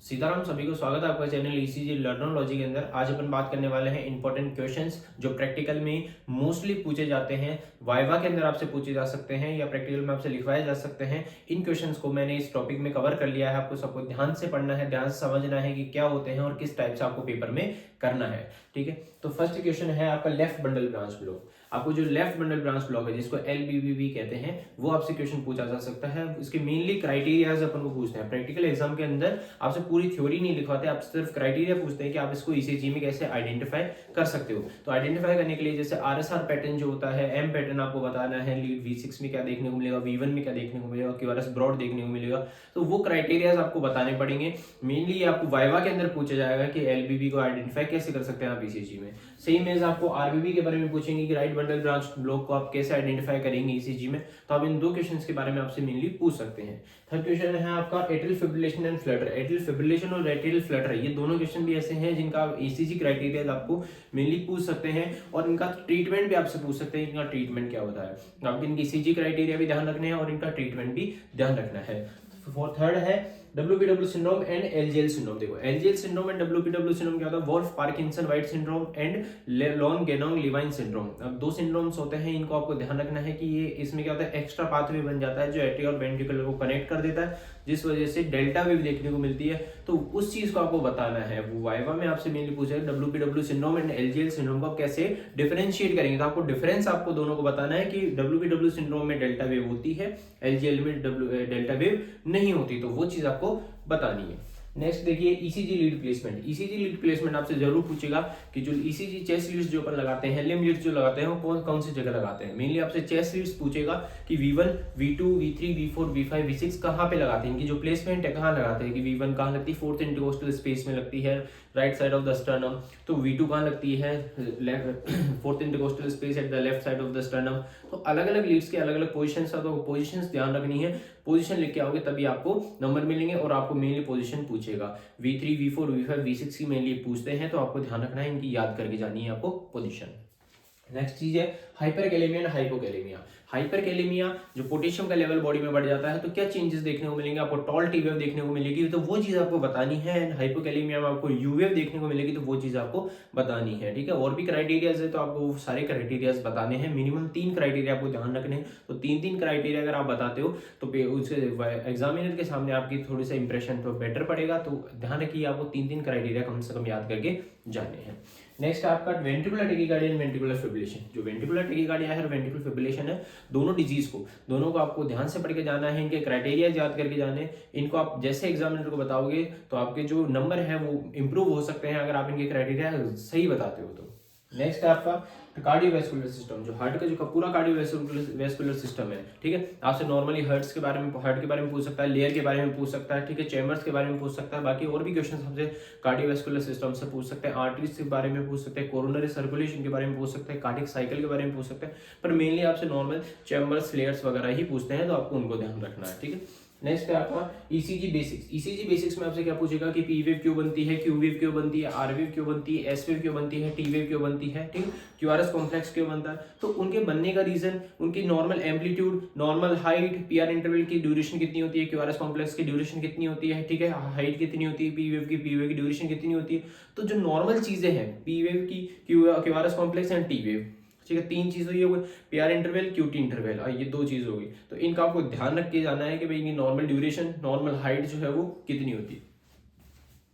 सीताराम, सभी को स्वागत है आपका चैनल ईसीजी लर्नोलॉजी के अंदर। आज अपन बात करने वाले हैं इंपॉर्टेंट क्वेश्चंस जो प्रैक्टिकल में मोस्टली पूछे जाते हैं, वाइवा के अंदर आपसे पूछे जा सकते हैं या प्रैक्टिकल में आपसे लिखवाए जा सकते हैं। इन क्वेश्चंस को मैंने इस टॉपिक में कवर कर लिया है। आपको सबको ध्यान से पढ़ना है, ध्यान से समझना है कि क्या होते हैं और किस टाइप से आपको पेपर में करना है। ठीक है, तो फर्स्ट क्वेश्चन है आपका लेफ्ट बंडल ब्रांच ब्लॉक। आपको जो लेफ्ट बंडल ब्रांच ब्लॉक है, जिसको LBBB कहते हैं, वो आपसे क्वेश्चन पूछा जा सकता है। इसके मेनली क्राइटेरियाज अपन को पूछते हैं। प्रैक्टिकल एग्जाम के अंदर आपसे पूरी थ्योरी नहीं लिखवाते, आप सिर्फ क्राइटेरिया पूछते हैं कि आप इसको ECG में कैसे आइडेंटिफाई कर सकते हो। तो आइडेंटिफाई करने के लिए जैसे RSR पैटर्न जो होता है, M पैटर्न आपको बताना है, लीड V6 में क्या देखने को मिलेगा, V1 में क्या देखने को मिलेगा, QRS ब्रॉड देखने को मिलेगा। तो वो क्राइटेरियाज आपको बताने पड़ेंगे। मेनली आपको वाइवा के अंदर पूछा जाएगा कि LBB को आइडेंटिफाई कैसे कर सकते हैं आप ECG में। सेम एज आपको RBB के बारे में पूछेंगे कि राइट बंडल ब्रांच ब्लॉक को आप कैसे आइडेंटिफाई करेंगे ECG में। तो आप इन दो क्वेश्चंस के बारे में आपसे मेनली पूछ सकते हैं। थर्ड क्वेश्चन है आपका atrial fibrillation and Flutter. Atrial fibrillation और एट्रियल फ्लटर, ये दोनों क्वेश्चन भी ऐसे हैं जिनका ECG क्राइटेरिया आपको मेनली पूछ सकते हैं और इनका ट्रीटमेंट भी आपसे पूछ सकते हैं। इनका ट्रीटमेंट क्या होता है, आपको इनकी ECG क्राइटेरिया भी ध्यान रखने हैं और इनका ट्रीटमेंट भी ध्यान रखना है। थर्ड है WPW syndrome and LGL syndrome. देखो, LGL syndrome and WPW syndrome क्या होता है, Wolff Parkinson White syndrome and Lown Ganong Levine syndrome. अब दो सिंड्रोम्स होते हैं, इनको आपको ध्यान रखना है कि ये इसमें क्या होता है, एक्स्ट्रा पाथवे बन जाता है जो एट्रिया और वेंट्रिकल को कनेक्ट कर देता है, जिस वजह से डेल्टा वेव देखने को मिलती है। तो उस चीज को आपको बताना है। वो वाइवा में आपसे मेनली पूछा है WPW syndrome and LGL syndrome को आप कैसे डिफरेंशिएट करेंगे। तो आपको डिफरेंस आपको दोनों को बताना है कि WPW सिंड्रोम में डेल्टा वेव होती है, LGL में डेल्टा वेव नहीं होती। तो वो चीज आपको बतानी है। नेक्स्ट देखिए ECG lead placement. ECG lead placement आपसे जरूर पूछेगा कि जो ECG चेस्ट लीड्स जो अपन लगाते हैं, लिम्ब लीड्स जो लगाते हैं, वो कौन कौन सी जगह लगाते हैं। मेनली आपसे चेस्ट लीड्स पूछेगा कि V1, V2, V3, V4, V5, V6 कहाँ पे लगाते हैं, इनकी जो प्लेसमेंट है कहाँ लगाते हैं। कि V1 कहाँ लगती है, फोर्थ इंटरकोस्टल स्पेस में लगती है, right side of the sternum. तो V2 कहाँ लगती है, fourth intercostal space at the left side of the sternum. तो अलग अलग लीड्स के अलग अलग पोजिशन है, तो पोजिशन ध्यान रखनी है। पोजीशन लिख के आओगे तभी आपको नंबर मिलेंगे और आपको मेनली पोजीशन पूछेगा। V3, V4, V5, V6 की मेनली पूछते हैं, तो आपको ध्यान रखना है, इनकी याद करके जानी है आपको पोजीशन। नेक्स्ट चीज है हाइपरकैलेमिया एंड हाइपोकैलेमिया। हाइपरकैलेमिया जो पोटेशियम का लेवल बॉडी में बढ़ जाता है, तो क्या चेंजेस देखने को मिलेंगे, आपको टॉल टी वेव देखने को मिलेगी, तो वो चीज आपको बतानी है। एंड हाइपोकैलेमिया में आपको यू वेव देखने को मिलेगी, तो वो चीज आपको बतानी है। ठीक है, और भी क्राइटेरियाज है, तो आपको वो सारे क्राइटेरियाज बताने हैं। मिनिमम 3 क्राइटेरिया आपको ध्यान रखने हैं। तो 3 क्राइटेरिया अगर आप बताते हो तो उसके एग्जामिनर के सामने आपकी थोड़ी सा इंप्रेशन तो बेटर पड़ेगा। तो ध्यान रखिए, आपको 3 क्राइटेरिया कम से कम याद करके जाने हैं। नेक्स्ट आपका ventricular tachycardia and ventricular fibrillation. जो वेंट्रिकुलर टेकिकार्डिया है और वेंट्रिकुलर फिब्रिलेशन है, दोनों डिजीज को दोनों को आपको ध्यान से पढ़ के जाना है। इनके क्राइटेरिया याद करके जाने। इनको आप जैसे एग्जामिनर को बताओगे तो आपके जो नंबर है वो इंप्रूव हो सकते हैं, अगर आप इनके क्राइटेरिया सही बताते हो तो। नेक्स्ट है आपका कार्डियोवैस्कुलर सिस्टम। जो हार्ट का जो पूरा कार्डियोवैस्कुलर सिस्टम है, ठीक है, आपसे नॉर्मली हार्ट के बारे में पूछ सकता है, लेयर के बारे में पूछ सकता है, ठीक है, चैम्बर्स के बारे में पूछ सकता है। बाकी और भी क्वेश्चन हमसे कार्डियोवैस्कुलर सिस्टम से पूछ सकते हैं, आर्टरीज के बारे में पूछ सकते हैं, कोरोनरी सर्कुलेशन के बारे में पूछ सकते हैं, कार्डियक साइकिल के बारे में पूछ सकते हैं। पर मेनली आपसे नॉर्मल चैम्बर्स, लेयर्स वगैरह ही पूछते हैं, तो आपको उनको ध्यान रखना है। ठीक है, नेक्स्ट है आपका ECG बेसिक्स। ECG बेसिक्स में आपसे क्या पूछेगा कि P वेव क्यों बनती है, Q वेव क्यों बनती है, R वेव क्यों बनती है, S वेव क्यों बनती है, T वेव क्यों बनती है, ठीक है, QRS कॉम्प्लेक्स क्यों बनता है। तो उनके बनने का रीजन, उनकी normal amplitude, normal height, PR interval की ड्यूरेशन कितनी होती है, QRS कॉम्प्लेक्स की ड्यूरेशन कितनी होती है, ठीक है, हाइट कितनी होती है, P वेव की ड्यूरेशन कितनी होती है। तो जो नॉर्मल चीजें हैं, P वेव की, QRS complex and T wave, ठीक है, 3 चीज हुई है, PR इंटरवल, QT इंटरवल, ये 2 चीज होगी। तो इनका आपको ध्यान रख के जाना है कि भाई इनकी नॉर्मल ड्यूरेशन, नॉर्मल हाइट जो है वो कितनी होती है।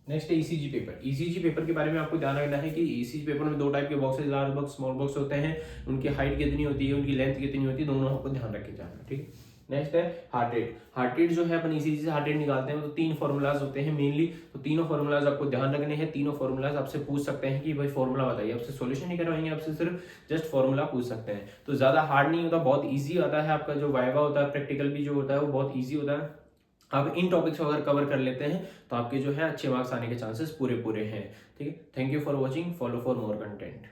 नेक्स्ट है ECG पेपर। ECG पेपर के बारे में आपको ध्यान रखना है कि ECG पेपर में 2 टाइप के boxes, large box, small box होते हैं। उनकी हाइट कितनी होती है, उनकी लेंथ कितनी होती है, दोनों आपको ध्यान रख के जाना है। ठीक है, नेक्स्ट है हार्ट रेट। हार्ट रेट जो है अपन ECG से हार्ट रेट निकालते हैं, तो 3 फॉर्मूलाज होते हैं मेनली। तो तीनों फॉर्मूलाज आपको ध्यान रखने हैं। तीनों फॉर्मूलाज आपसे पूछ सकते हैं कि भाई फॉर्मूला बताइए। आपसे सॉल्यूशन नहीं करवाएंगे, आपसे सिर्फ जस्ट फॉर्मूला पूछ सकते हैं। तो ज्यादा हार्ड नहीं होता, बहुत ईजी आता है। आपका जो वाइवा होता है, प्रैक्टिकल भी जो होता है, वो बहुत ईजी होता है। आप इन टॉपिक्स को अगर कवर कर लेते हैं तो आपके जो है अच्छे मार्क्स आने के चांसेस पूरे हैं। ठीक है, thank you for watching, follow for more content.